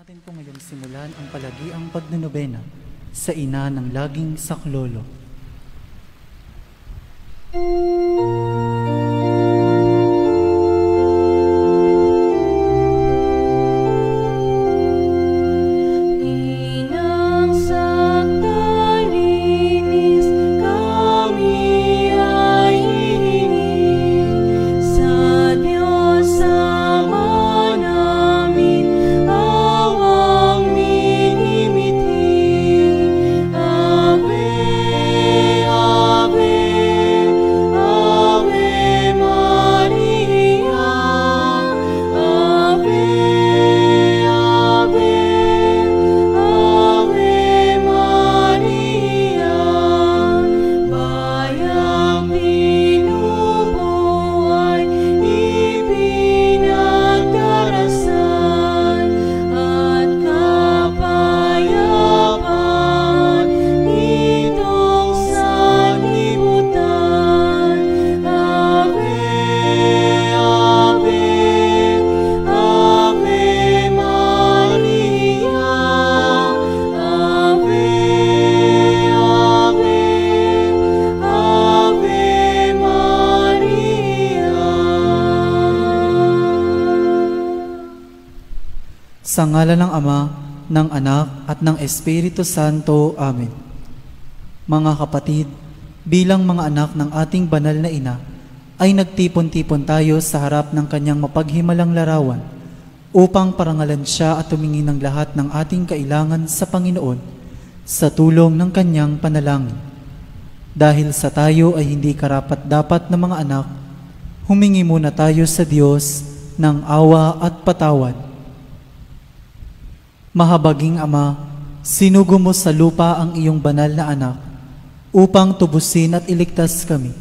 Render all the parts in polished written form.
natin po ngayong simulan ang palagiang pagnonobena sa ina ng laging saklolo. Sa ngalan ng Ama, ng Anak, at ng Espiritu Santo. Amen. Mga kapatid, bilang mga anak ng ating banal na ina, ay nagtipon-tipon tayo sa harap ng kanyang mapaghimalang larawan upang parangalan siya at tumingin ng lahat ng ating kailangan sa Panginoon sa tulong ng kanyang panalangin. Dahil sa tayo ay hindi karapat-dapat na mga anak, humingi muna tayo sa Diyos ng awa at patawad. Mahabaging Ama, sinugo mo sa lupa ang iyong banal na anak upang tubusin at iligtas kami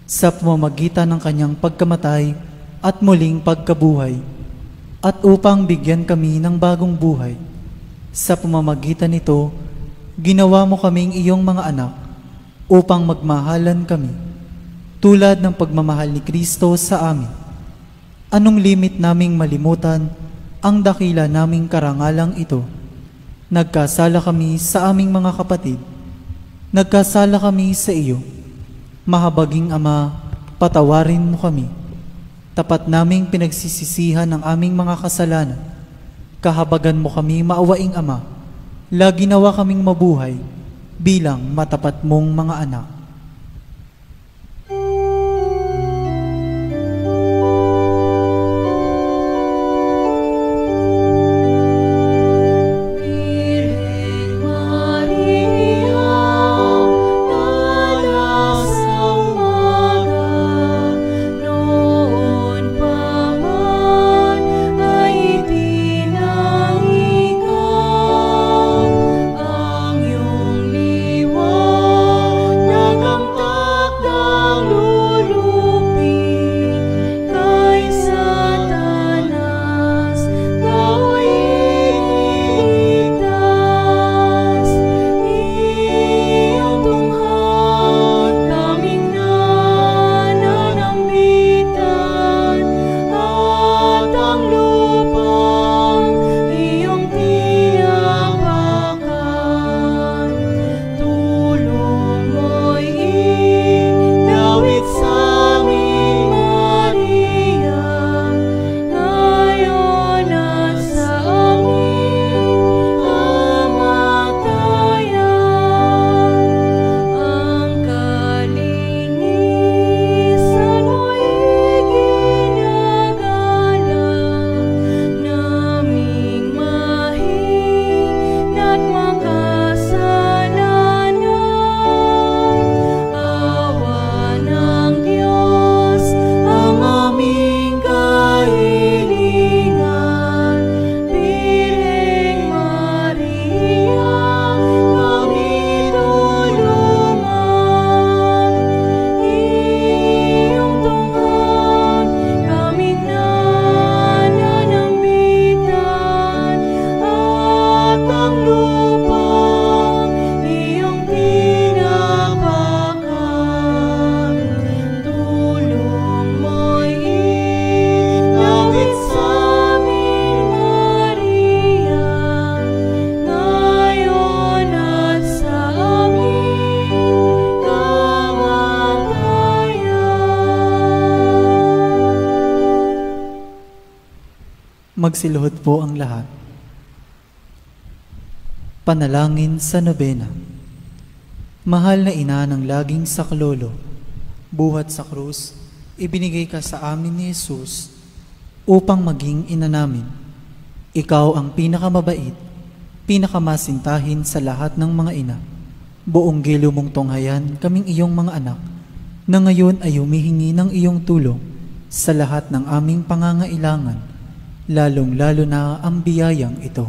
sa pamamagitan ng kanyang pagkamatay at muling pagkabuhay, at upang bigyan kami ng bagong buhay. Sa pamamagitan nito, ginawa mo kaming iyong mga anak upang magmahalan kami, tulad ng pagmamahal ni Kristo sa amin. Anong limit naming malimutan ang dakila naming karangalang ito? Nagkasala kami sa aming mga kapatid. Nagkasala kami sa iyo. Mahabaging Ama, patawarin mo kami. Tapat naming pinagsisisihan ang aming mga kasalanan. Kahabagan mo kami, maawaing Ama. Lagi nawa kaming mabuhay bilang matapat mong mga anak. Magsiluhod po ang lahat. Panalangin sa nobena. Mahal na ina ng laging saklolo, buhat sa krus, ibinigay ka sa amin ni Jesus upang maging ina namin. Ikaw ang pinakamabait, pinakamasintahin sa lahat ng mga ina. Buong gilo mong tunghayan kaming iyong mga anak, na ngayon ay humihingi ng iyong tulong sa lahat ng aming pangangailangan, lalong-lalo na ang biyayang ito.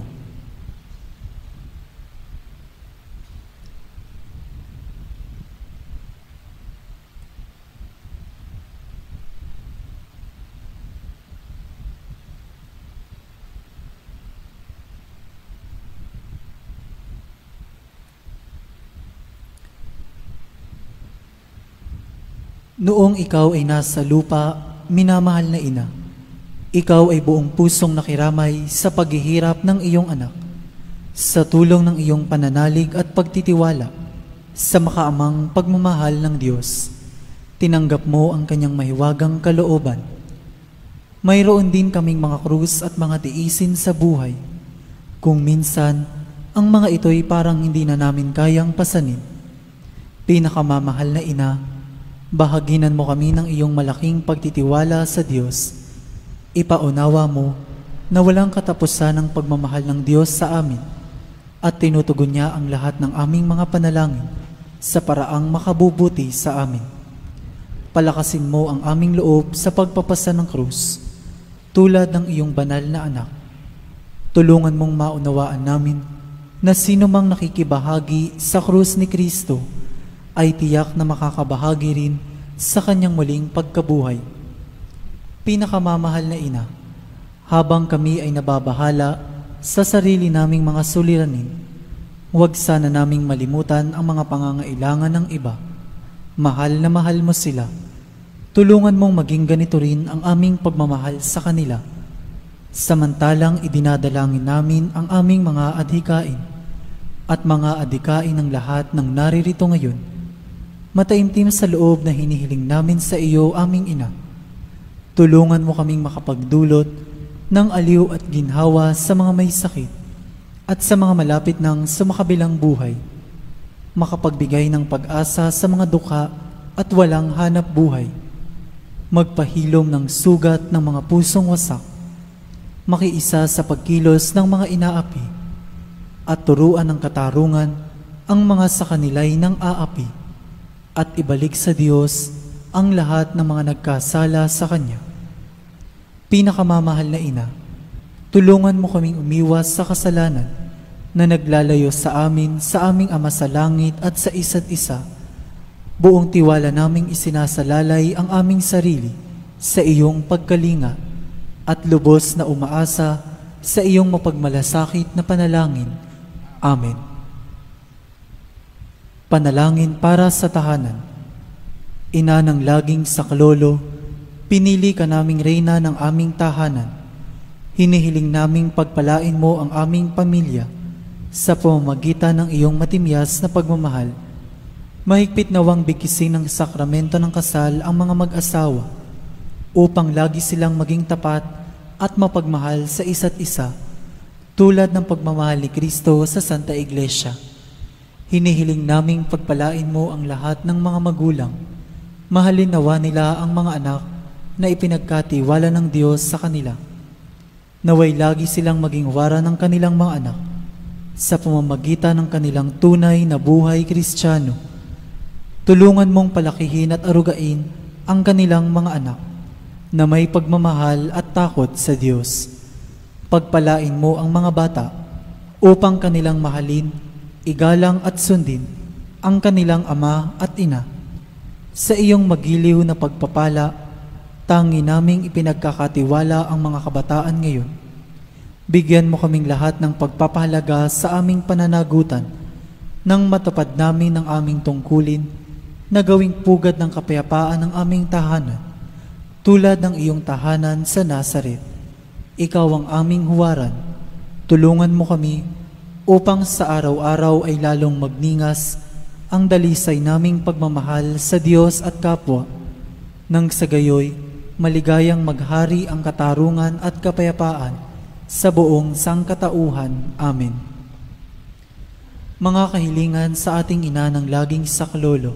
Noong ikaw ay nasa lupa, minamahal na ina, ikaw ay buong pusong nakiramay sa paghihirap ng iyong anak, sa tulong ng iyong pananalig at pagtitiwala sa makaamang pagmamahal ng Diyos. Tinanggap mo ang kanyang mahiwagang kalooban. Mayroon din kaming mga krus at mga tiisin sa buhay. Kung minsan, ang mga ito'y parang hindi na namin kayang pasanin. Pinakamamahal na ina, bahaginan mo kami ng iyong malaking pagtitiwala sa Diyos. Ipaunawa mo na walang katapusan ang pagmamahal ng Diyos sa amin at tinutugon niya ang lahat ng aming mga panalangin sa paraang makabubuti sa amin. Palakasin mo ang aming loob sa pagpapasa ng krus, tulad ng iyong banal na anak. Tulungan mong maunawaan namin na sino mang nakikibahagi sa krus ni Kristo ay tiyak na makakabahagi rin sa kanyang muling pagkabuhay. Pinakamamahal na ina, habang kami ay nababahala sa sarili naming mga suliranin, huwag sana naming malimutan ang mga pangangailangan ng iba. Mahal na mahal mo sila. Tulungan mong maging ganito rin ang aming pagmamahal sa kanila. Samantalang idinadalangin namin ang aming mga adhikain at mga adhikain ng lahat ng naririto ngayon. Mataimtim sa loob na hinihiling namin sa iyo, aming ina. Tulungan mo kaming makapagdulot ng aliw at ginhawa sa mga may sakit at sa mga malapit ng sumakabilang buhay. Makapagbigay ng pag-asa sa mga dukha at walang hanap buhay. Magpahilom ng sugat ng mga pusong wasak. Makiisa sa pagkilos ng mga inaapi at turuan ng katarungan ang mga sa kanila'y ng aapi at ibalik sa Diyos ang lahat ng mga nagkasala sa Kanya. Pinakamamahal na ina, tulungan mo kaming umiwas sa kasalanan na naglalayo sa amin, sa aming Ama sa langit at sa isa't isa. Buong tiwala naming isinasalalay ang aming sarili sa iyong pagkalinga at lubos na umaasa sa iyong mapagmalasakit na panalangin. Amen. Panalangin para sa tahanan. Ina ng laging saklolo, pinili ka naming reyna ng aming tahanan. Hinihiling naming pagpalain mo ang aming pamilya sa pamamagitan ng iyong matimyas na pagmamahal. Mahigpit nawang bigkisin ng sakramento ng kasal ang mga mag-asawa upang lagi silang maging tapat at mapagmahal sa isa't isa, tulad ng pagmamahal ni Kristo sa Santa Iglesia. Hinihiling naming pagpalain mo ang lahat ng mga magulang. Mahalin nawa nila ang mga anak na ipinagkatiwala ng Diyos sa kanila. Naway lagi silang maging wara ng kanilang mga anak sa pamamagitan ng kanilang tunay na buhay Kristiyano. Tulungan mong palakihin at arugain ang kanilang mga anak na may pagmamahal at takot sa Diyos. Pagpalain mo ang mga bata upang kanilang mahalin, igalang at sundin ang kanilang ama at ina. Sa iyong magiliw na pagpapala, tangi naming ipinagkakatiwala ang mga kabataan ngayon. Bigyan mo kaming lahat ng pagpapahalaga sa aming pananagutan nang matupad namin ang aming tungkulin na gawing pugad ng kapayapaan ng aming tahanan, tulad ng iyong tahanan sa Nazaret. Ikaw ang aming huwaran. Tulungan mo kami upang sa araw-araw ay lalong magningas ang dalisay naming pagmamahal sa Diyos at kapwa, nang sa gayoy maligayang maghari ang katarungan at kapayapaan sa buong sangkatauhan. Amen. Mga kahilingan sa ating ina ng laging saklolo,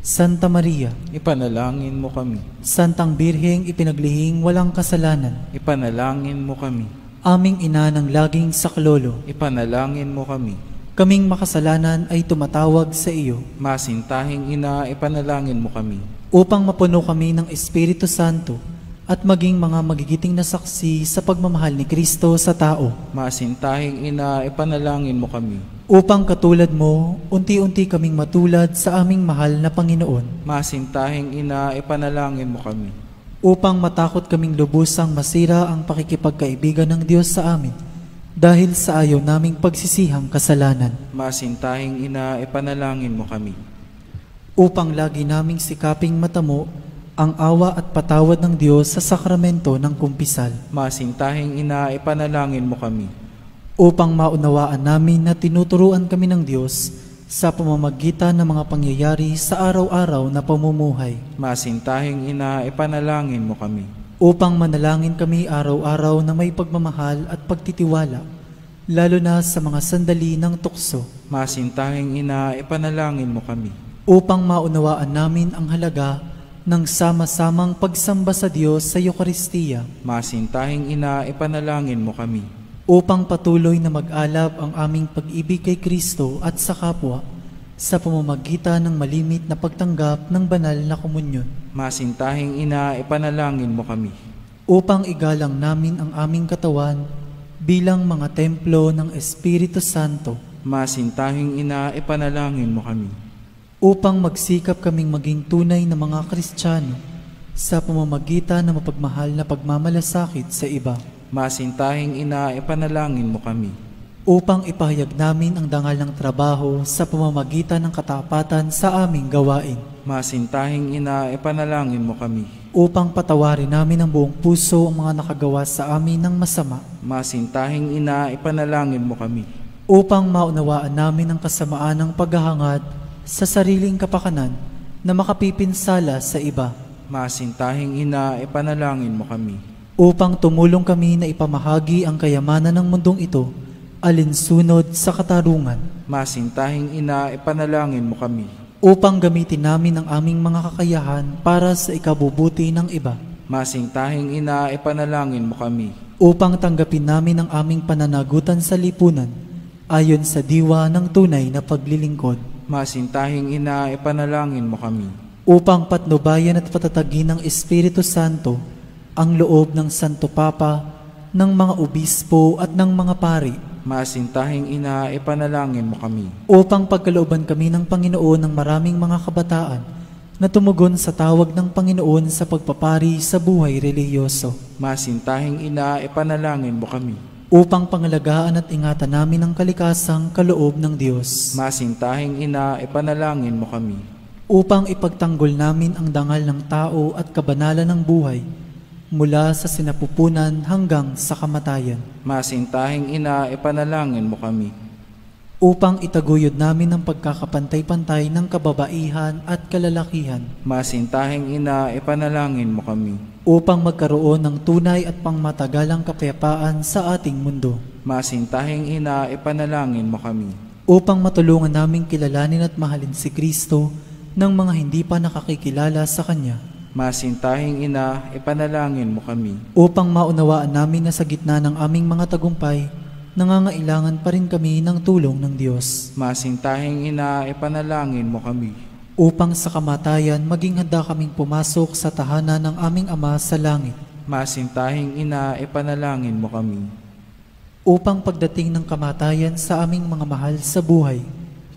Santa Maria, Ipanalangin mo kami. Santang Birheng ipinaglihing walang kasalanan, Ipanalangin mo kami. aming ina ng laging saklolo, Ipanalangin mo kami. kaming makasalanan ay tumatawag sa iyo Masintahing ina, ipanalangin mo kami. upang mapuno kami ng Espiritu Santo at maging mga magigiting na saksi sa pagmamahal ni Kristo sa tao, Masintahing ina, ipanalangin mo kami. upang katulad mo, unti-unti kaming matulad sa aming mahal na Panginoon, Masintahing ina, ipanalangin mo kami. upang matakot kaming lubusang masira ang pakikipagkaibigan ng Diyos sa amin dahil sa ayaw naming pagsisihang kasalanan, Masintahing ina, ipanalangin mo kami. upang lagi naming sikaping matamo ang awa at patawad ng Diyos sa sakramento ng kumpisal, Masintahing ina, ipanalangin mo kami. upang maunawaan namin na tinuturuan kami ng Diyos sa pamamagitan ng mga pangyayari sa araw-araw na pamumuhay, Masintahing ina, ipanalangin mo kami. upang manalangin kami araw-araw na may pagmamahal at pagtitiwala, lalo na sa mga sandali ng tukso, Masintahing ina, ipanalangin mo kami. upang maunawaan namin ang halaga ng sama-samang pagsamba sa Diyos sa Eucharistia, Masintahing ina, ipanalangin mo kami. upang patuloy na mag-alab ang aming pag-ibig kay Kristo at sa kapwa sa pamamagitan ng malimit na pagtanggap ng banal na komunyon, Masintahing ina, ipanalangin mo kami. upang igalang namin ang aming katawan bilang mga templo ng Espiritu Santo, Masintahing ina, ipanalangin mo kami. upang magsikap kaming maging tunay na mga Kristiyano sa pamamagitan ng mapagmahal na pagmamalasakit sa iba, Masintahing ina, ipanalangin mo kami. upang ipahayag namin ang dangal ng trabaho sa pamamagitan ng katapatan sa aming gawain, Masintahing ina, ipanalangin mo kami. upang patawarin namin ng buong puso ang mga nakagawa sa amin ng masama, Masintahing ina, ipanalangin mo kami. upang maunawaan namin ang kasamaan ng paghahangad sa sariling kapakanan na makapipinsala sa iba, Masintahing ina, ipanalangin mo kami. upang tumulong kami na ipamahagi ang kayamanan ng mundong ito alinsunod sa katarungan, Masintahing ina, ipanalangin mo kami. upang gamitin namin ang aming mga kakayahan para sa ikabubuti ng iba, Masintahing ina, ipanalangin mo kami. upang tanggapin namin ang aming pananagutan sa lipunan ayon sa diwa ng tunay na paglilingkod, Masintahing ina, ipanalangin mo kami. upang patnubayan at patatagin ng Espiritu Santo ang loob ng Santo Papa, ng mga obispo at ng mga pari, Masintahing ina, ipanalangin mo kami. upang pagkalooban kami ng Panginoon ng maraming mga kabataan na tumugon sa tawag ng Panginoon sa pagpapari sa buhay relihiyoso, Masintahing ina, ipanalangin mo kami. upang pangalagaan at ingatan namin ang kalikasang kaloob ng Diyos, Masintahing ina, ipanalangin mo kami. upang ipagtanggol namin ang dangal ng tao at kabanalan ng buhay mula sa sinapupunan hanggang sa kamatayan, Masintahing ina, ipanalangin mo kami. upang itaguyod namin ang pagkakapantay-pantay ng kababaihan at kalalakihan, Masintahing ina, ipanalangin mo kami. upang magkaroon ng tunay at pangmatagalang kapayapaan sa ating mundo, Masintahing ina, ipanalangin mo kami. upang matulungan naming kilalanin at mahalin si Kristo ng mga hindi pa nakakikilala sa Kanya, Masintahing ina, ipanalangin mo kami. upang maunawaan namin na sa gitna ng aming mga tagumpay, nangangailangan pa rin kami ng tulong ng Diyos, Masintahing ina, ipanalangin mo kami. upang sa kamatayan maging handa kaming pumasok sa tahanan ng aming Ama sa langit, Masintahing ina, ipanalangin mo kami. upang pagdating ng kamatayan sa aming mga mahal sa buhay,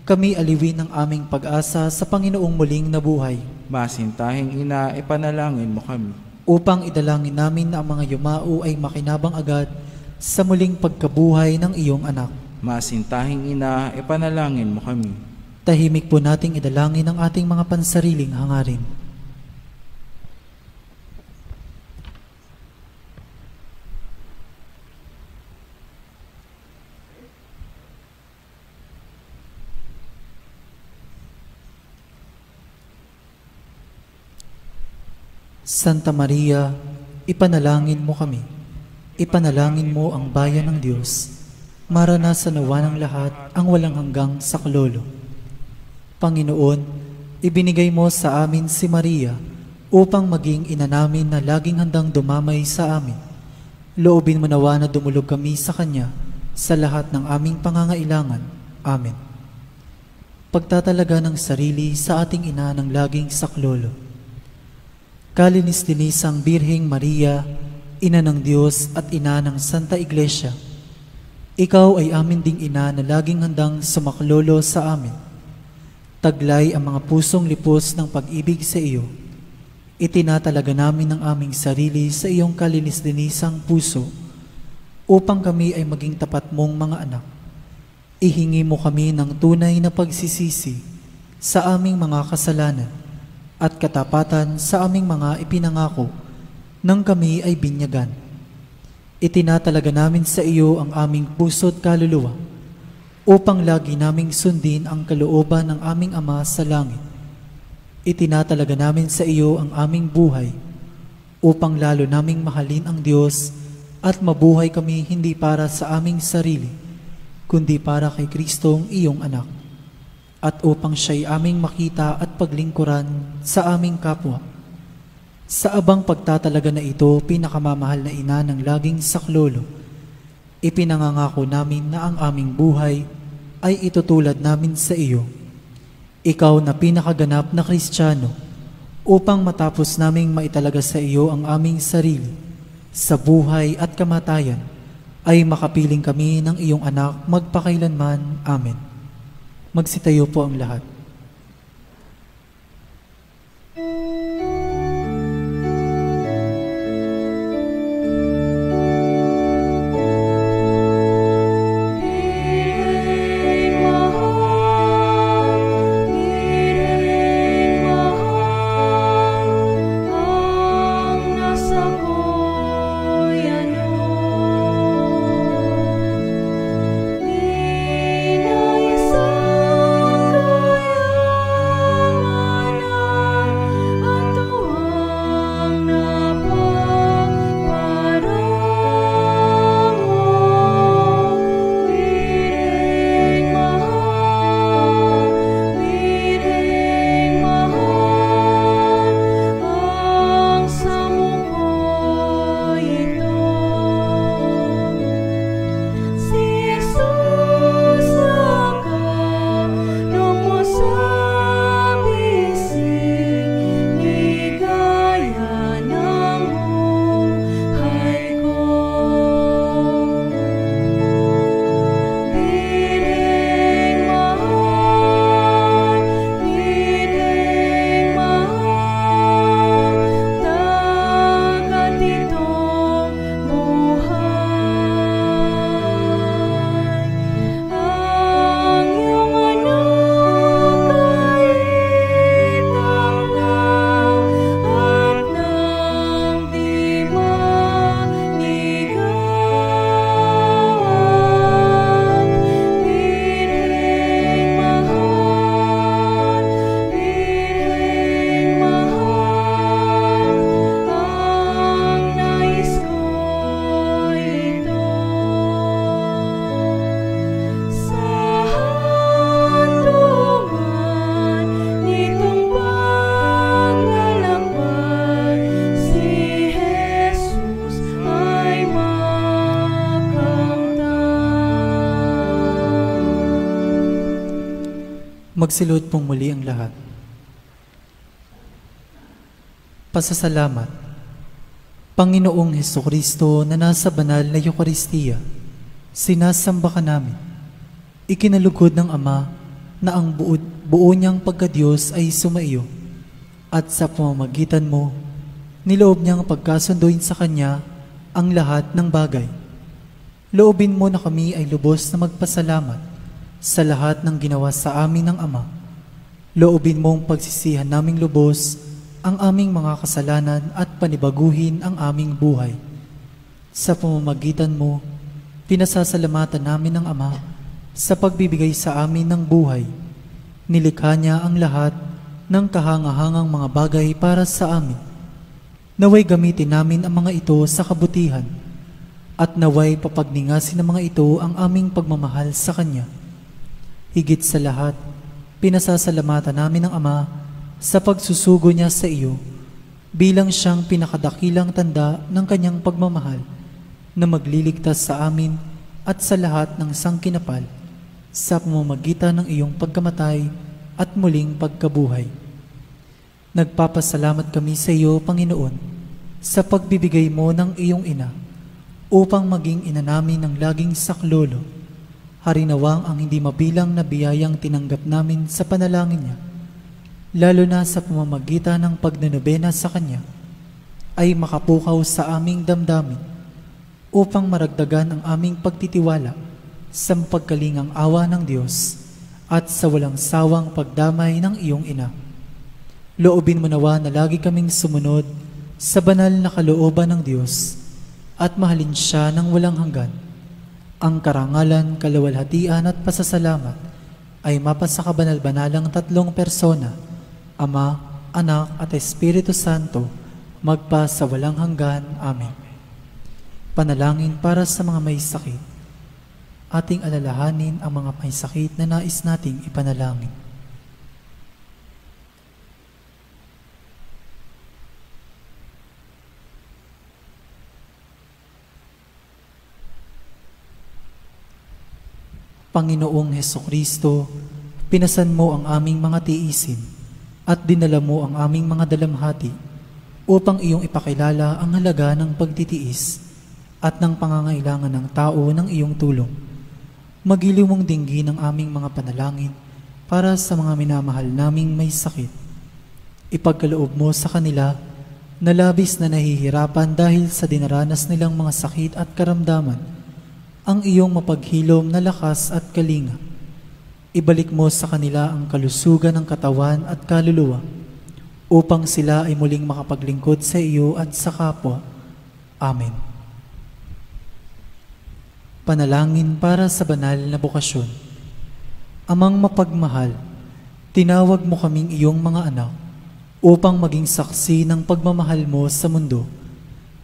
kami aliwin ng aming pag-asa sa Panginoong muling nabuhay, Masintahing ina, ipanalangin mo kami. upang idalangin namin na ang mga yumao ay makinabang agad sa muling pagkabuhay ng iyong anak. Masintahing ina, ipanalangin mo kami. Tahimik po nating idalangin ang ating mga pansariling hangarin. Santa Maria, ipanalangin mo kami. Ipanalangin mo ang bayan ng Diyos. Maranasan nawa ng lahat ang walang hanggang saklolo. Panginoon, ibinigay mo sa amin si Maria upang maging ina namin na laging handang dumamay sa amin. Loobin mo nawa na dumulog kami sa Kanya sa lahat ng aming pangangailangan. Amen. Pagtatalaga ng sarili sa ating ina ng laging saklolo. Kalinis-linisang Birheng Maria, Ina ng Diyos at Ina ng Santa Iglesia, Ikaw ay amin ding ina na laging handang sumaklolo sa amin. Taglay ang mga pusong lipos ng pag-ibig sa iyo. Itinatalaga namin ang aming sarili sa iyong kalinis-linisang puso upang kami ay maging tapat mong mga anak. Ihingi mo kami ng tunay na pagsisisi sa aming mga kasalanan at katapatan sa aming mga ipinangako nang kami ay binyagan. Itinatalaga namin sa iyo ang aming puso't kaluluwa upang lagi naming sundin ang kalooban ng aming Ama sa langit. Itinatalaga namin sa iyo ang aming buhay upang lalo naming mahalin ang Diyos at mabuhay kami hindi para sa aming sarili, kundi para kay Kristong iyong anak, at upang siya'y aming makita at paglingkuran sa aming kapwa. Sa abang pagtatalaga na ito, pinakamamahal na ina ng laging saklolo, ipinangangako namin na ang aming buhay ay itutulad namin sa iyo. Ikaw na pinakaganap na Kristiyano, upang matapos naming maitalaga sa iyo ang aming sarili, sa buhay at kamatayan, ay makapiling kami ng iyong anak magpakailanman. Amen. Magsitayo po ang lahat. Magsilod pong muli ang lahat. Pasasalamat. Panginoong Hesukristo na nasa banal na Eucharistia, sinasamba ka namin. Ikinalugod ng Ama na ang buo niyang pagkadiyos ay sumaiyo, at sa pamamagitan mo, niloob niyang pagkasunduin sa Kanya ang lahat ng bagay. Loobin mo na kami ay lubos na magpasalamat sa lahat ng ginawa sa amin ng Ama. Loobin mong pagsisihan naming lubos ang aming mga kasalanan at panibaguhin ang aming buhay. Sa pamamagitan mo, pinasasalamatan namin ng Ama sa pagbibigay sa amin ng buhay. Nilikha niya ang lahat ng kahangahangang mga bagay para sa amin. Naway gamitin namin ang mga ito sa kabutihan at naway papagningasin ng mga ito ang aming pagmamahal sa Kanya. Higit sa lahat, pinasasalamatan namin ng Ama sa pagsusugo niya sa iyo bilang siyang pinakadakilang tanda ng Kanyang pagmamahal na magliligtas sa amin at sa lahat ng sangkinapal sa pamamagitan ng iyong pagkamatay at muling pagkabuhay. Nagpapasalamat kami sa iyo, Panginoon, sa pagbibigay mo ng iyong ina upang maging ina namin ng laging saklolo. Harinawang ang hindi mabilang na biyayang tinanggap namin sa panalangin niya, lalo na sa pamamagitan ng pagnanobena sa Kanya, ay makapukaw sa aming damdamin upang maragdagan ang aming pagtitiwala sa mapagkalingang awa ng Diyos at sa walang sawang pagdamay ng iyong ina. Loobin mo nawa na lagi kaming sumunod sa banal na kalooban ng Diyos at mahalin siya ng walang hanggan. Ang karangalan, kalawalhatian at pasasalamat ay mapasa kabanal-banalang tatlong persona, Ama, Anak at Espiritu Santo, magpa sa walang hanggan. Amen. Panalangin para sa mga may sakit. Ating alalahanin ang mga may sakit na nais nating ipanalangin. Panginoong Hesukristo, pinasan mo ang aming mga tiisin at dinala mo ang aming mga dalamhati upang iyong ipakilala ang halaga ng pagtitiis at ng pangangailangan ng tao ng iyong tulong. Magiliw mong dinggin ang aming mga panalangin para sa mga minamahal naming may sakit. Ipagkaloob mo sa kanila na labis na nahihirapan dahil sa dinaranas nilang mga sakit at karamdaman ang iyong mapaghilom na lakas at kalinga. Ibalik mo sa kanila ang kalusugan ng katawan at kaluluwa upang sila ay muling makapaglingkod sa iyo at sa kapwa. Amen. Panalangin para sa banal na bokasyon. Amang mapagmahal, tinawag mo kaming iyong mga anak upang maging saksi ng pagmamahal mo sa mundo,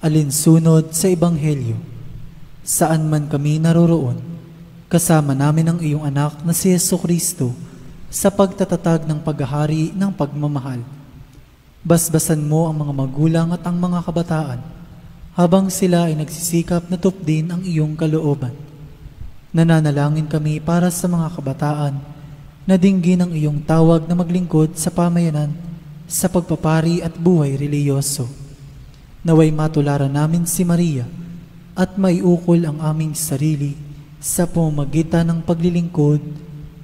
alinsunod sa Ebanghelyo. Saan man kami naroroon, kasama namin ang iyong anak na si Jesucristo sa pagtatatag ng paghahari ng pagmamahal. Basbasan mo ang mga magulang at ang mga kabataan habang sila ay nagsisikap na tupdin ang iyong kalooban. Nananalangin kami para sa mga kabataan na dinggin ang iyong tawag na maglingkod sa pamayanan sa pagpapari at buhay reliyoso. Naway matularan namin si Maria at maiukol ang aming sarili sa pamamagitan ng paglilingkod,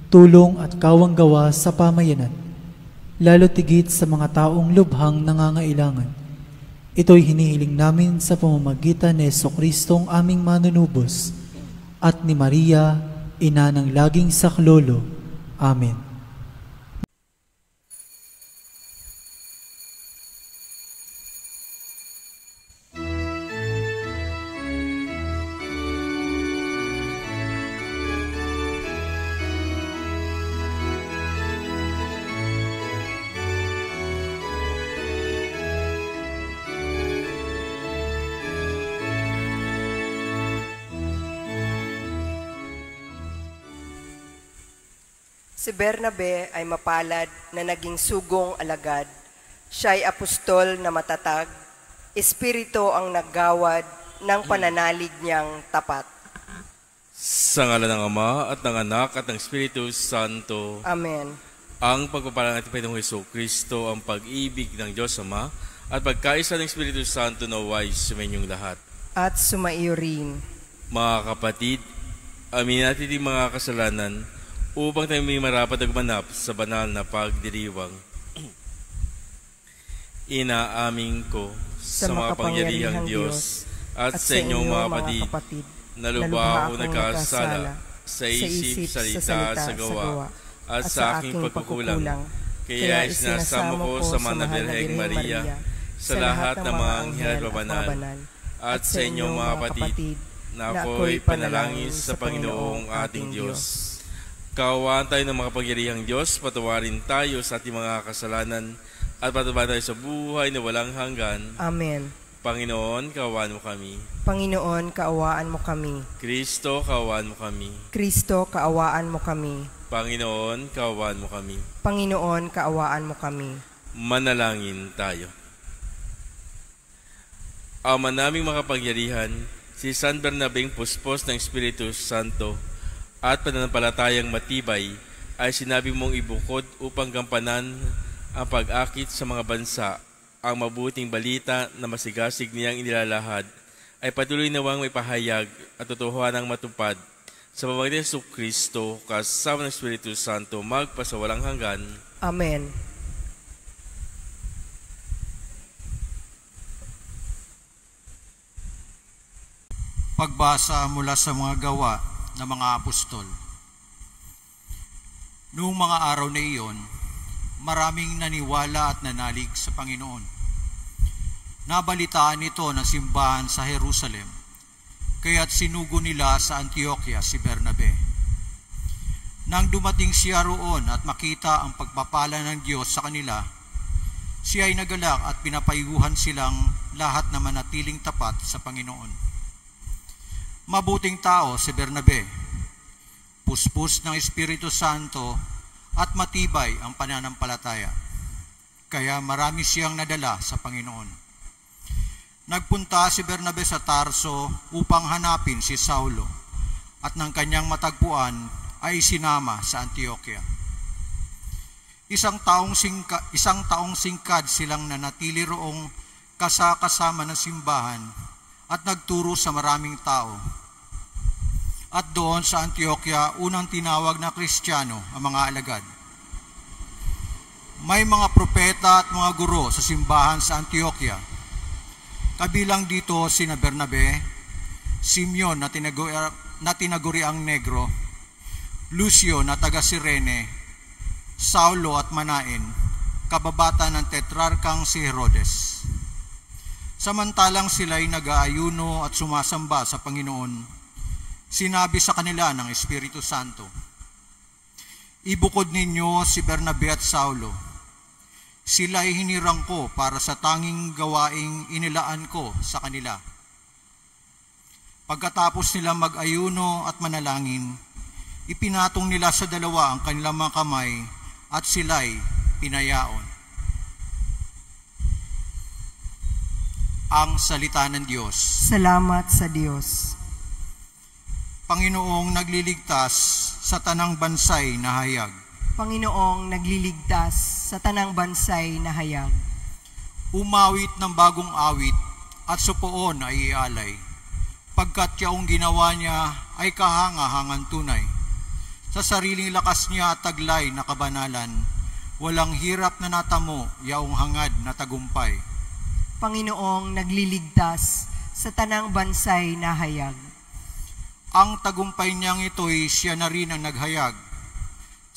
tulong at kawanggawa sa pamayanan, lalo tigit sa mga taong lubhang nangangailangan. Ito'y hinihiling namin sa pamamagitan ni Jesucristong aming manunubos at ni Maria, ina ng laging saklolo. Amen. Si Bernabe ay mapalad na naging sugong alagad. Siya ay apostol na matatag. Espiritu ang naggawad ng pananalig niyang tapat. Sa ngalan ng Ama at ng Anak at ng Espiritu Santo. Amen. Ang pagpapalang ating Panginoong Jesucristo, ang pag-ibig ng Diyos Ama at pagkaisa ng Espiritu Santo naway sumainyong lahat. At sumaiyo rin. Mga kapatid, aminin natin yung mga kasalanan upang tayo may marapat na gumanap sa banal na pagdiriwang. Inaamin ko sa makapangyarihang Diyos at sa inyong mga kapatid na lubha ako nagkasala sa isip, salita, sa gawa at sa aking pagkukulang. Kaya isinasamo ko sa Mahal na Birheng Maria, sa lahat ng mga anghel at babanal, at sa inyong mga kapatid na ako'y panalangin sa Panginoong ating Diyos. Kaawaan tayo ng makapangyarihang Diyos, patawarin tayo sa ating mga kasalanan at patawarin tayo sa buhay na walang hanggan. Amen. Panginoon, kaawaan mo kami. Panginoon, kaawaan mo kami. Kristo, kaawaan mo kami. Kristo, kaawaan mo kami. Panginoon, kaawaan mo kami. Panginoon, kaawaan mo kami. Manalangin tayo. Ama naming makapangyarihan, si San Bernabeng puspos ng Espiritu Santo at pananampalatayang matibay ay sinabi mong ibukod upang gampanan ang pag-akit sa mga bansa. Ang mabuting balita na masigasig niyang inilalahad ay patuloy nawang may pahayag at totohanang matupad sa pamamagitan ng Kristo kasama ng Espiritu Santo magpasawalang hanggan. Amen. Pagbasa mula sa mga gawa ng mga apostol. Noong mga araw na iyon, maraming naniwala at nanalig sa Panginoon. Nabalitaan ito ng simbahan sa Jerusalem, kaya't sinugo nila sa Antioquia si Bernabe. Nang dumating siya roon at makita ang pagpapala ng Diyos sa kanila, siya ay nagalak at pinapayuhan silang lahat na manatiling tapat sa Panginoon. Mabuting tao si Bernabe, puspos ng Espiritu Santo at matibay ang pananampalataya. Kaya marami siyang nadala sa Panginoon. Nagpunta si Bernabe sa Tarso upang hanapin si Saulo at nang kanyang matagpuan ay sinama sa Antioquia. Isang taong singkad silang nanatili roong kasama ng simbahan at nagturo sa maraming tao. At doon sa Antioquia, unang tinawag na Kristiyano ang mga alagad. May mga propeta at mga guro sa simbahan sa Antioquia. Kabilang dito sina Bernabe, Simeon na tinaguriang Negro, Lucio na taga Cirene, Saulo at Manaen, kababata ng tetrarkang si Herodes. Samantalang sila'y nag-aayuno at sumasamba sa Panginoon, sinabi sa kanila ng Espiritu Santo, ibukod ninyo si Bernabe at Saulo. Sila'y hinirang ko para sa tanging gawaing inilaan ko sa kanila. Pagkatapos nila mag-ayuno at manalangin, ipinatong nila sa dalawa ang kanilang mga kamay at sila'y pinayaon. Ang salita ng Diyos. Salamat sa Diyos. Panginoong nagliligtas sa tanang bansay na hayag. Panginoong nagliligtas sa tanang bansay na hayag. Umawit ng bagong awit at supoon ay ialay, pagkat yaong ginawa niya ay kahangahangan tunay. Sa sariling lakas niya at taglay na kabanalan, walang hirap na natamo yaong hangad na tagumpay. Panginoong nagliligtas sa tanang bansay na hayag. Ang tagumpay niyang ito'y siya na rin ang naghayag.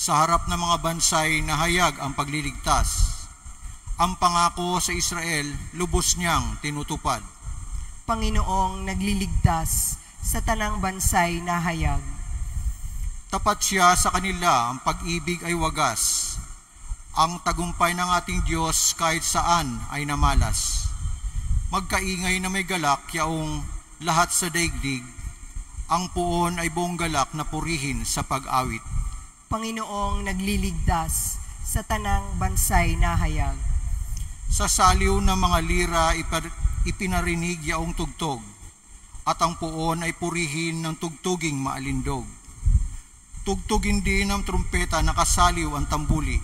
Sa harap ng mga bansay na hayag ang pagliligtas. Ang pangako sa Israel, lubos niyang tinutupad. Panginoong nagliligtas sa tanang bansay na hayag. Tapat siya sa kanila, ang pag-ibig ay wagas. Ang tagumpay ng ating Diyos kahit saan ay namalas. Magkaingay na may galak yaong lahat sa daigdig. Ang puon ay buong galak na purihin sa pag-awit. Panginoong nagliligtas sa tanang bansay na hayag. Sa saliw ng mga lira ipinarinig yaong tugtog, at ang puon ay purihin ng tugtuging maalindog. Tugtugin din ng trumpeta na kasaliw ang tambuli.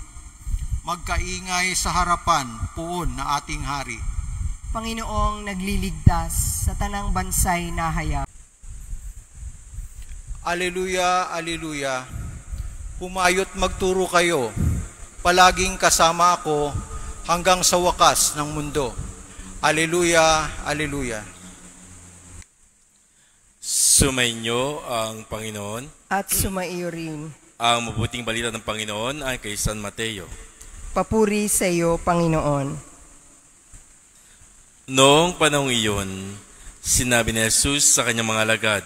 Magkaingay sa harapan, puon na ating hari. Panginoong nagliligtas sa tanang bansay na hayag. Aleluya, aleluya. Humayot magturo kayo, palaging kasama ako hanggang sa wakas ng mundo. Aleluya, aleluya. Sumainyo ang Panginoon. At sumaiyo rin. Ang mabuting balita ng Panginoon ay kay San Mateo. Papuri sa iyo, Panginoon. Noong panahong iyon, sinabi ni Jesus sa kanyang mga alagad,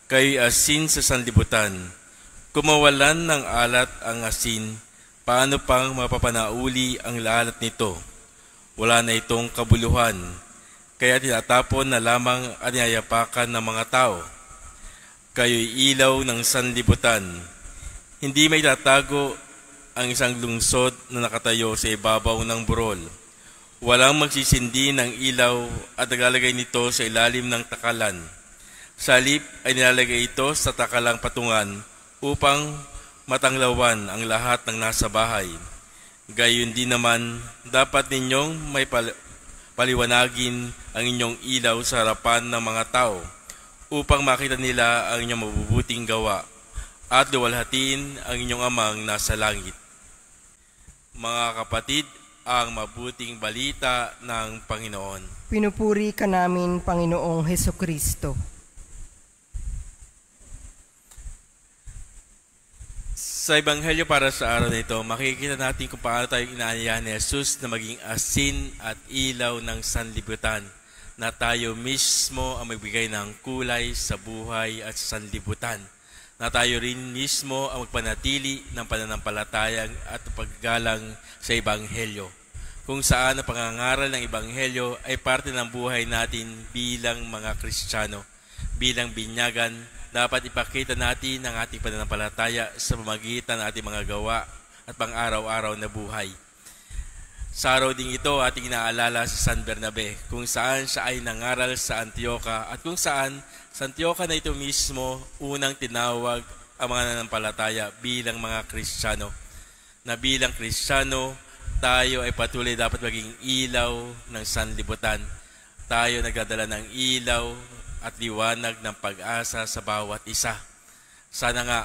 kayo'y asin sa sanlibutan. Kung mawalan ng alat ang asin, paano pang mapapanauli ang alat nito? Wala na itong kabuluhan. kaya tinatapon na lamang at niyayapakan ng mga tao. Kayo'y ilaw ng sanlibutan. Hindi may tatago ang isang lungsod na nakatayo sa ibabaw ng burol. Walang magsisindi ng ilaw at naglalagay nito sa ilalim ng takalan. Sa halip ay nilalagay ito sa takalang patungan upang matanglawan ang lahat ng nasa bahay. Gayon din naman, dapat ninyong may paliwanagin ang inyong ilaw sa harapan ng mga tao upang makita nila ang inyong mabubuting gawa at luwalhatiin ang inyong amang nasa langit. Mga kapatid, ang mabuting balita ng Panginoon. Pinupuri ka namin, Panginoong Hesukristo. Sa Ebanghelyo para sa araw na ito, makikita natin kung paano tayo inaanyayahan ni Jesus na maging asin at ilaw ng sanlibutan, na tayo mismo ang magbigay ng kulay sa buhay at sa sanlibutan, na tayo rin mismo ang magpanatili ng pananampalataya at paggalang sa Ebanghelyo, kung saan ang pangangaral ng Ebanghelyo ay parte ng buhay natin bilang mga Kristiyano. Bilang binyagan, dapat ipakita natin ang ating pananampalataya sa pamamagitan ng ating mga gawa at pang-araw-araw na buhay. Sa araw ding ito, ating inaalala si San Bernabe, kung saan siya ay nangaral sa Antioquia at kung saan sa Antioquia na ito mismo unang tinawag ang mga nananampalataya bilang mga Kristiyano. Na bilang Kristiyano, tayo ay patuloy dapat maging ilaw ng sanlibutan. Tayo nagdadala ng ilaw at liwanag ng pag-asa sa bawat isa. Sana nga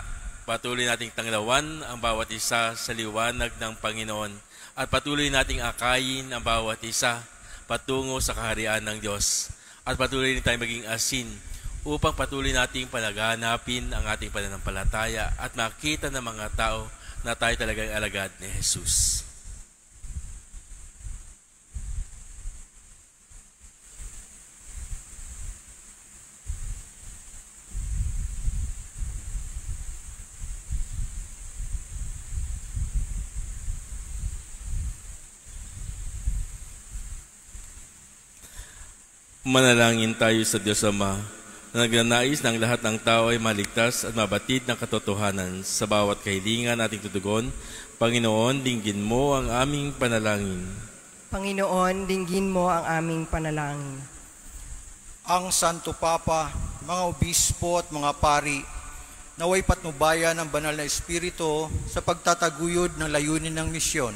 patuloy nating tanglawan ang bawat isa sa liwanag ng Panginoon at patuloy nating akayin ang bawat isa patungo sa kaharian ng Diyos. At patuloy rin tayong maging asin upang patuloy nating palaganapin ang ating pananampalataya at makita ng mga tao na tayo talagang alagad ni Jesus. Manalangin tayo sa Diyos Ama na nagnanais ng lahat ng tao ay maligtas at mabatid ng katotohanan sa bawat kahilingan ating tutugon. Panginoon, dinggin mo ang aming panalangin. Panginoon, dinggin mo ang aming panalangin. Ang Santo Papa, mga obispo at mga pari, naway patnubayan ng banal na Espiritu sa pagtataguyod ng layunin ng misyon.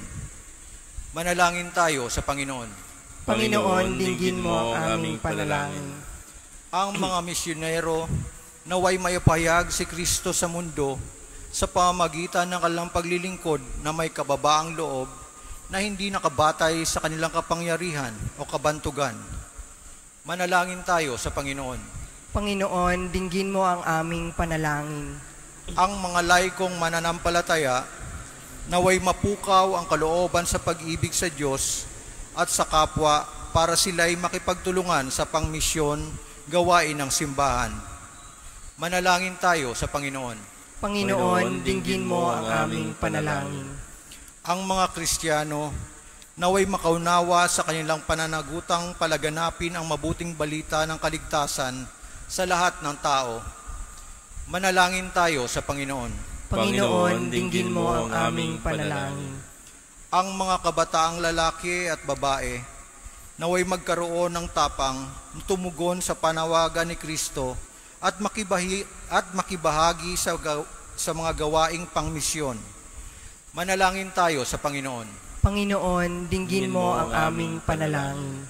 Manalangin tayo sa Panginoon. Panginoon, dinggin mo ang aming panalangin. Ang mga misyonero naway mayapahayag si Kristo sa mundo sa pamamagitan ng kanilang paglilingkod na may kababaang loob na hindi nakabatay sa kanilang kapangyarihan o kabantugan. Manalangin tayo sa Panginoon. Panginoon, dinggin mo ang aming panalangin. Ang mga laikong mananampalataya naway mapukaw ang kalooban sa pag-ibig sa Diyos at sa kapwa para sila'y makipagtulungan sa pangmisyon gawain ng simbahan. Manalangin tayo sa Panginoon. Panginoon, dinggin mo ang aming panalangin. Ang mga Kristiyano naway makaunawa sa kanilang pananagutang palaganapin ang mabuting balita ng kaligtasan sa lahat ng tao. Manalangin tayo sa Panginoon. Panginoon, dinggin mo ang aming panalangin. Ang mga kabataang lalaki at babae naway magkaroon ng tapang tumugon sa panawagan ni Kristo at makibahagi sa mga gawaing pangmisyon. Manalangin tayo sa Panginoon. Panginoon, dinggin mo ang aming panalangin.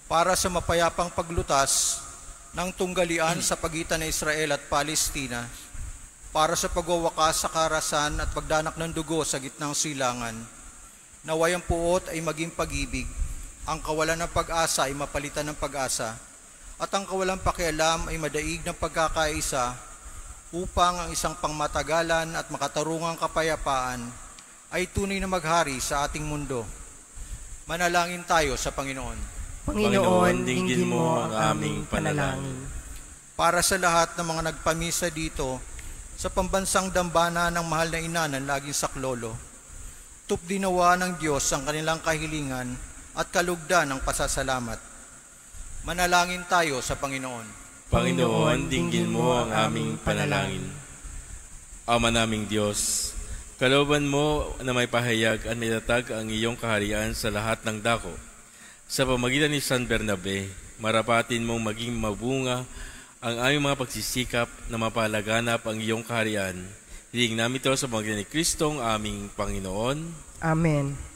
Para sa mapayapang paglutas ng tunggalian sa pagitan ng Israel at Palestina, para sa pagwawakas sa karahasan at pagdanak ng dugo sa gitnang silangan, naway ang puot ay maging pag-ibig, ang kawalan ng pag-asa ay mapalitan ng pag-asa, at ang kawalang pakialam ay madaig ng pagkakaisa upang ang isang pangmatagalan at makatarungang kapayapaan ay tunay na maghari sa ating mundo. Manalangin tayo sa Panginoon. Panginoon, dinggin mo ang aming panalangin. Para sa lahat ng mga nagpamisa dito sa pambansang dambana ng mahal na ina ng laging saklolo, tupdinawa ng Diyos ang kanilang kahilingan at kalugdan ng pasasalamat. Manalangin tayo sa Panginoon. Panginoon, dinggin mo ang aming panalangin. Ama naming Diyos, kalooban mo na may pahayag at nilatag ang iyong kaharian sa lahat ng dako. Sa pamagitan ni San Bernabe, marapatin mong maging mabunga ang aming mga pagsisikap na mapalaganap ang iyong kaharian. Hiling namin ito sa pamagitan ni Kristong aming Panginoon. Amen.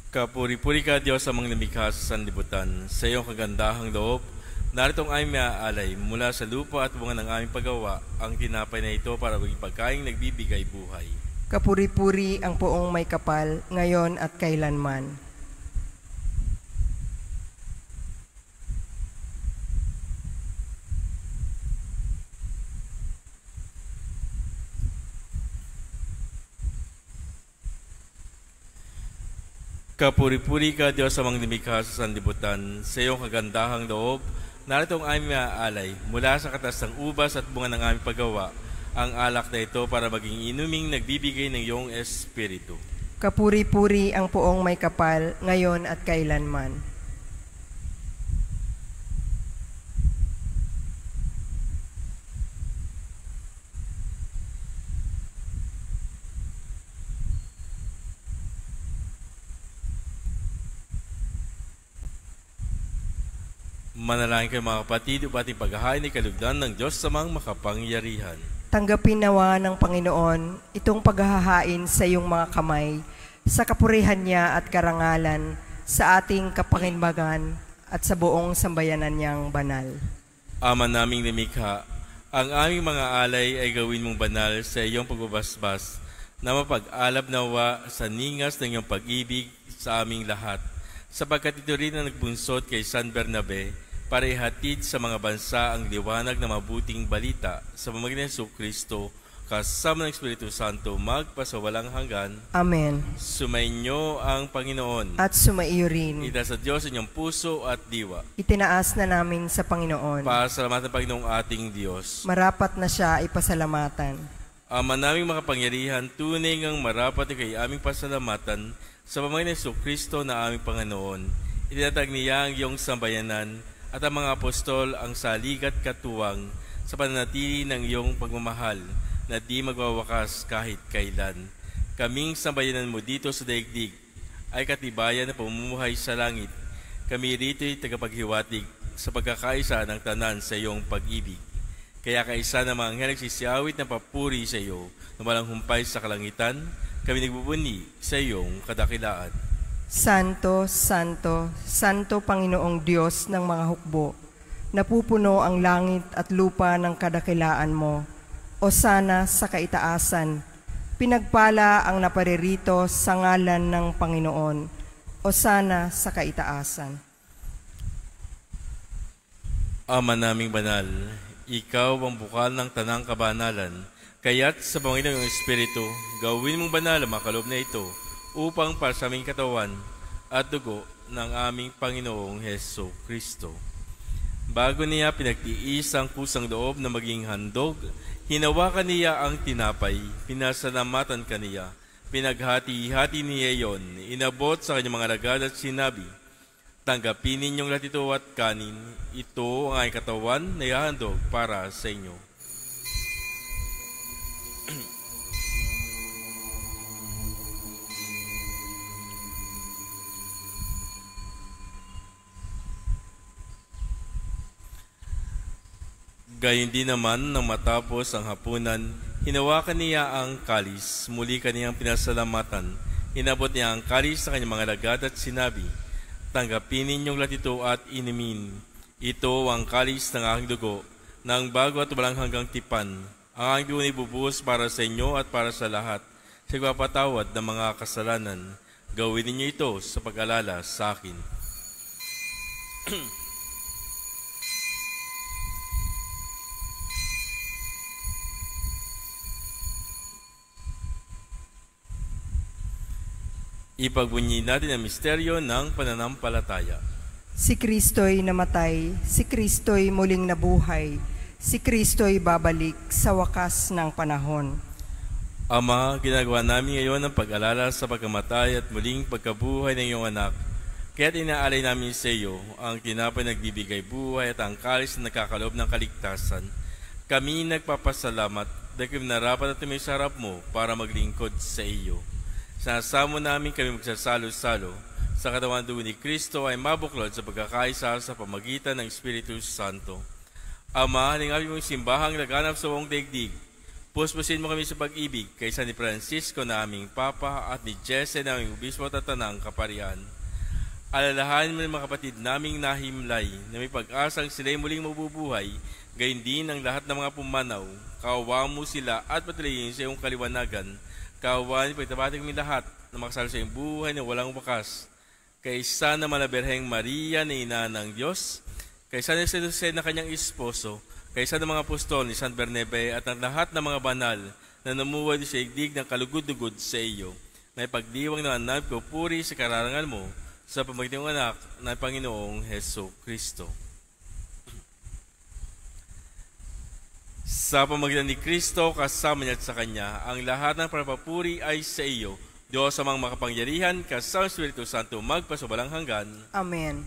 Kapuri-puri ka, Diyos, sa mga namikha sa sanlibutan. Sa iyong kagandahang loob, naritong aming maaalay mula sa lupa at bunga ng aming paggawa, ang tinapay na ito para maging pagkaing nagbibigay buhay. Kapuri-puri ang poong may kapal, ngayon at kailanman. Kapuri-puri ka, Diyos, sa mga namikha sa sanlibutan. Sa iyong kagandahang loob, naritong aming maaalay mula sa katas ng ubas at bunga ng aming paggawa, ang alak na ito para maging inuming nagbibigay ng iyong espiritu. Kapuri-puri ang poong may kapal, ngayon at kailanman. Manalangin kayo mga kapatid, upating paghahain ni kalugdan ng Diyos sa mga makapangyarihan. Tanggapin nawa ng Panginoon itong paghahain sa iyong mga kamay, sa kapurihan niya at karangalan, sa ating kapakinbagan at sa buong sambayanan niyang banal. Ama naming lumikha, ang aming mga alay ay gawin mong banal sa iyong pagbabasbas, na mapag-alab nawa sa ningas ng iyong pag-ibig sa aming lahat, sapagkat ito rin ang nagbunsod kay San Bernabe, para ihatid sa mga bansa ang liwanag na mabuting balita sa pamamagitan ni Jesucristo, kasama ng Espiritu Santo, magpasawalang hanggan. Amen. Sumainyo ang Panginoon. At sumaiyo rin. Itaas sa Diyos inyong puso at diwa. Itinaas na namin sa Panginoon. Pasalamatan ng Panginoong ating Diyos. Marapat na siya ipasalamatan. Ama naming makapangyarihan, tunay ngang marapat kay aming pasalamatan sa pamamagitan ni Jesucristo na aming Panginoon. Itinatag niya ang iyong sambayanan at ang mga apostol ang saligat katuwang sa pananatili ng iyong pagmamahal na di magwawakas kahit kailan. Kaming sambayanan mo dito sa daigdig ay katibayan na pamumuhay sa langit. Kami rito'y tagapaghiwatig sa pagkakaisa ng tanan sa iyong pag-ibig. Kaya kaisa ng mga anghel nagsisiyawit na papuri sa iyo na walang humpay sa kalangitan, kami nagbubuni sa iyong kadakilaan. Santo, Santo, Santo Panginoong Diyos ng mga hukbo, napupuno ang langit at lupa ng kadakilaan mo. Hosana sa kaitaasan, pinagpala ang naparirito sa ngalan ng Panginoon. Hosana sa kaitaasan. Ama naming banal, ikaw ang bukal ng tanang kabanalan, kaya't sa pamamagitan ng Espiritu, gawin mong banal ang makaloob na ito, upang para sa aming katawan at dugo ng aming Panginoong Heso Kristo. Bago niya pinagtiis ang kusang loob na maging handog, hinawakan niya ang tinapay, pinasalamatan kaniya, pinaghati-hati niya iyon, inabot sa kanyang mga alagad at sinabi, tanggapin ninyong lahat ito at kanin, ito ang aking katawan na ihahandog para sa inyo. Gayon din naman nang matapos ang hapunan, hinawakan niya ang kalis, muli kaniyang pinasalamatan. Inabot niya ang kalis sa kanyang mga alagad at sinabi, tanggapin ninyong lahat ito at inumin. Ito ang kalis ng aking dugo, ng bago at walang hanggang tipan. Ang aking dugo ay bubuhos para sa inyo at para sa lahat, sa pagpapatawad ng mga kasalanan. Gawin ninyo ito sa pag-alala sa akin. Ipagbunyi natin ang misteryo ng pananampalataya. Si Kristo'y namatay, si Kristo'y muling nabuhay, si Kristo'y babalik sa wakas ng panahon. Ama, ginagawa namin ngayon ang pag-alala sa pagkamatay at muling pagkabuhay ng iyong anak. Kaya't inaalay namin sa iyo ang tinapay nagbibigay buhay at ang kalis na nagkakaloob ng kaligtasan. Kami nagpapasalamat dahil kami narapat at may sarap mo para maglingkod sa iyo. Sinasamo namin kami magsasalo-salo sa katawan dugo ni Kristo ay mabuklod sa pagkakaisa sa pamagitan ng Espiritu Santo. Ama, halingapin mo yung simbahang laganap sa buong daigdig. Puspusin mo kami sa pag-ibig kaysa ni Francisco na aming Papa at ni Jesse na aming Obispo at Tanang Kaparian. Alalahanin mo ng mga kapatid naming nahimlay na may pag-asang sila'y muling mabubuhay, gayon din ang lahat ng mga pumanaw. Kaawaan mo sila at patulayin sa iyong kaliwanagan. Kaawaan pagtabati kami lahat na makasalo sa iyong buhay na walang wakas. Kaysa na Malaberheng Maria na ina ng Diyos, kaysa na si Jose na kanyang esposo, kaysa ng mga apostol ni San Bernabe at ang lahat ng mga banal na namuhay sa igdig ng kalugod-dugod sa iyo, na ipagdiwang na anab ko puri sa kararangal mo sa pamagitan ng anak ng Panginoong Heso Kristo. Sa pamagitan ni Kristo, kasama niya at sa Kanya, ang lahat ng papuri ay sa iyo, Diyos amang makapangyarihan, kasama ng Espiritu Santo, magpasubalang hanggan. Amen.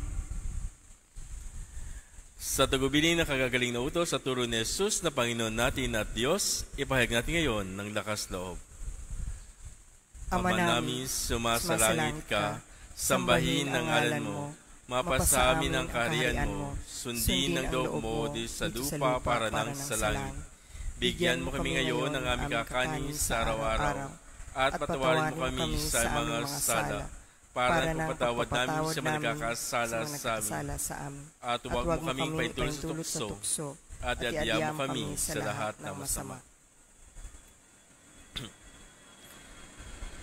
Sa tagubilin ng kagagaling na utos sa turo ni Jesus na Panginoon natin at Diyos, ipahayag natin ngayon ng lakas loob. Ama namin, sumasalangit ka, sambahin ang ngalan mo, mapasa amin ang kaharian mo, sundin ang loob mo di sa lupa para nang sa langit. Bigyan mo kami ngayon ng aming kakanin sa araw-araw, at patawarin mo kami sa mga sala, para nang patawad namin sa mga nagkakasala sa amin. At huwag mo kaming paitulot sa tukso, at iadya mo kami sa lahat ng masama.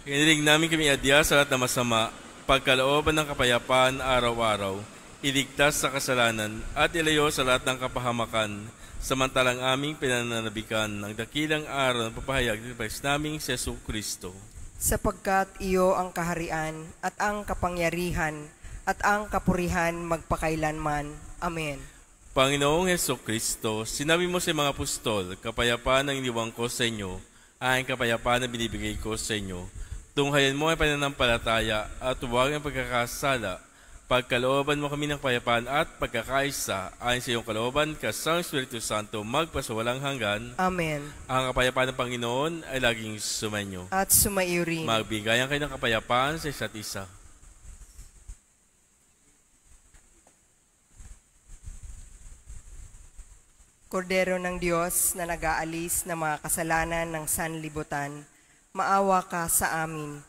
Hiniling namin kami iadya sa lahat ng masama, pagkalooban ng kapayapaan araw-araw, iligtas sa kasalanan at ilayo sa lahat ng kapahamakan, samantalang aming pinananabikan ng dakilang araw ng papahayag ng Panginoon naming si Jesu Kristo. Sapagkat iyo ang kaharian at ang kapangyarihan at ang kapurihan magpakailanman. Amen. Panginoong Jesu Kristo, sinabi mo sa mga apostol, kapayapaan ang iniwang ko sa inyo, ang kapayapaan na binibigay ko sa inyo. Tunghayan mo ang pananampalataya at huwag ang pagkakasala. Pagkalooban mo kami ng kapayapaan at pagkakaisa, ayon sa iyong kalooban, kasama ng Espiritu Santo, magpasawalang hanggan. Amen. Ang kapayapaan ng Panginoon ay laging sumainyo. At sumaiyo rin. Magbigayan kayo ng kapayapaan sa isa't isa. Kordero ng Diyos na nag-aalis ng mga kasalanan ng sanlibutan, maawa ka sa amin.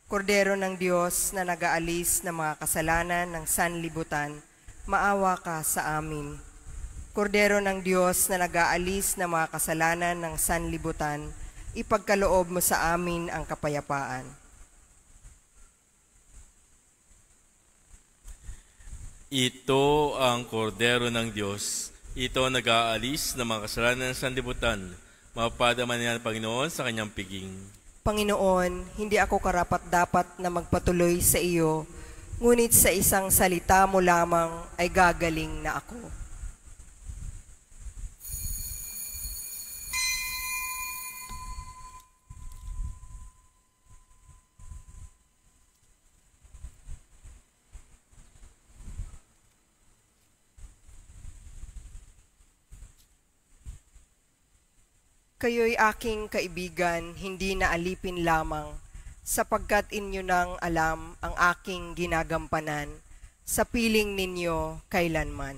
Kordero ng Diyos na nag-aalis ng mga kasalanan ng sanlibutan, maawa ka sa amin. Kordero ng Diyos na nag-aalis ng mga kasalanan ng sanlibutan, ipagkaloob mo sa amin ang kapayapaan. Ito ang kordero ng Diyos. Ito nag-aalis ng mga kasalanan ng sanlibutan. Mapadaman niya ang Panginoon sa kanyang piging. Panginoon, hindi ako karapat-dapat na magpatuloy sa iyo, ngunit sa isang salita mo lamang ay gagaling na ako. Kayo'y aking kaibigan, hindi na alipin lamang, sapagkat inyo nang alam ang aking ginagampanan, sa piling ninyo kailanman.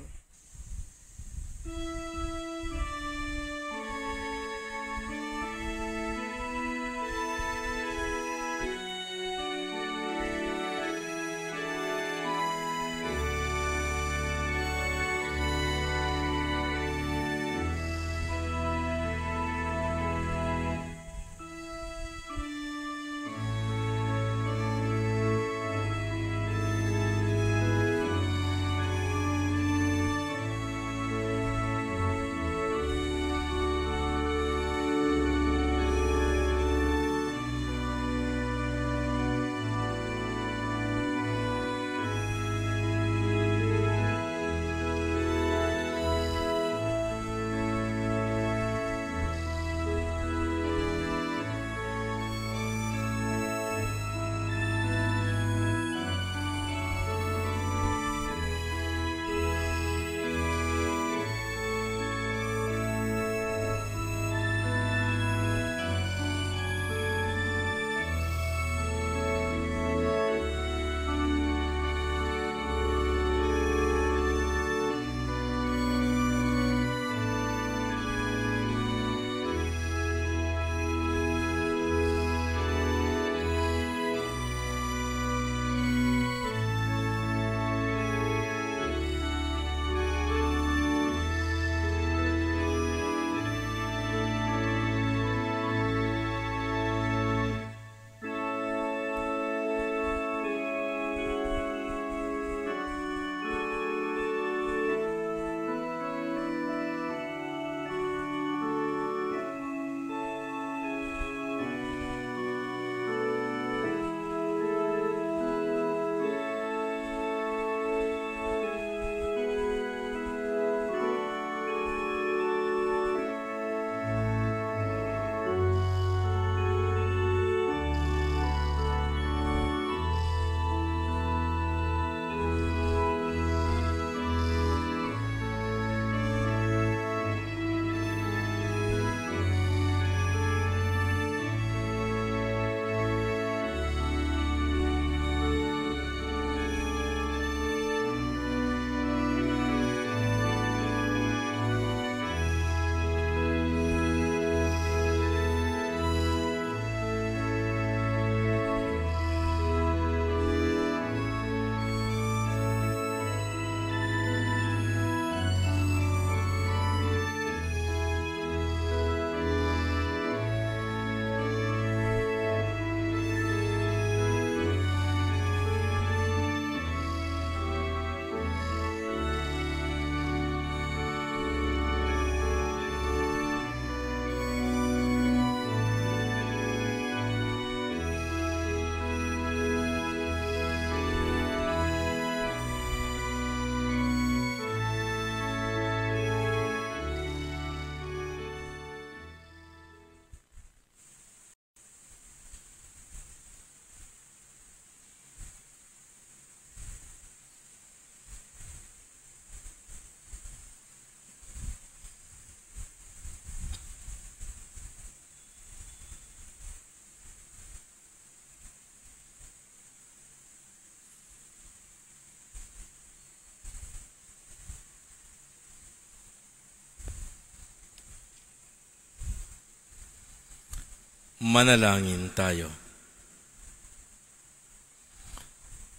Manalangin tayo.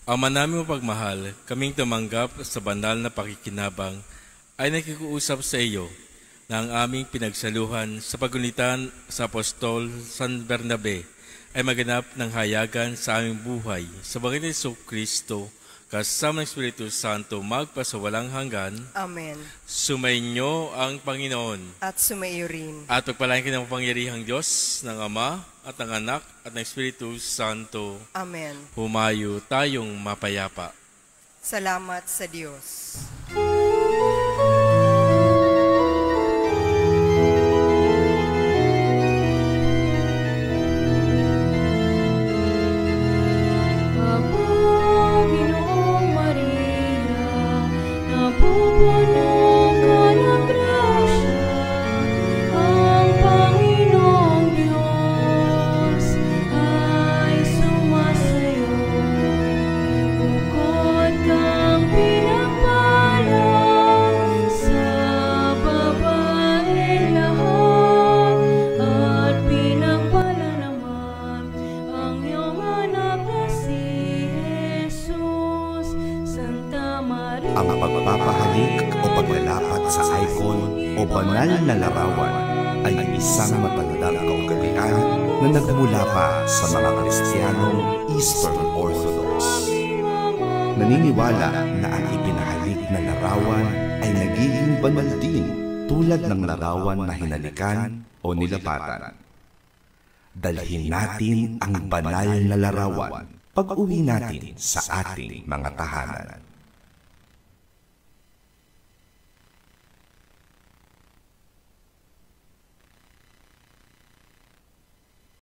Ama namin mapagmahal, kaming tumanggap sa banal na pakikinabang ay nakikiusap sa iyo na ang aming pinagsaluhan sa pagunitan sa Apostol San Bernabe ay maganap ng hayagan sa aming buhay sa Panginoon Jesucristo kasama ng Espiritu Santo magpasawalang hanggan. Amen. Sumainyo ang Panginoon. At sumaiyo rin. At pagpalain ka ng mapangyarihang Diyos, ng Ama, at ng Anak, at ng Espiritu Santo. Amen. Humayo tayong mapayapa. Salamat sa Diyos. Ang pagpapahalik o paglalapat sa icon o banal na larawan ay isang matandang kaugalian na nagmula pa sa mga Kristiyanong Eastern Orthodox. Naniniwala na ang ipinahalik na larawan ay nagiging banal din tulad ng larawan na hinalikan o nilapatan. Dalhin natin ang banal na larawan pag-uwi natin sa ating mga tahanan.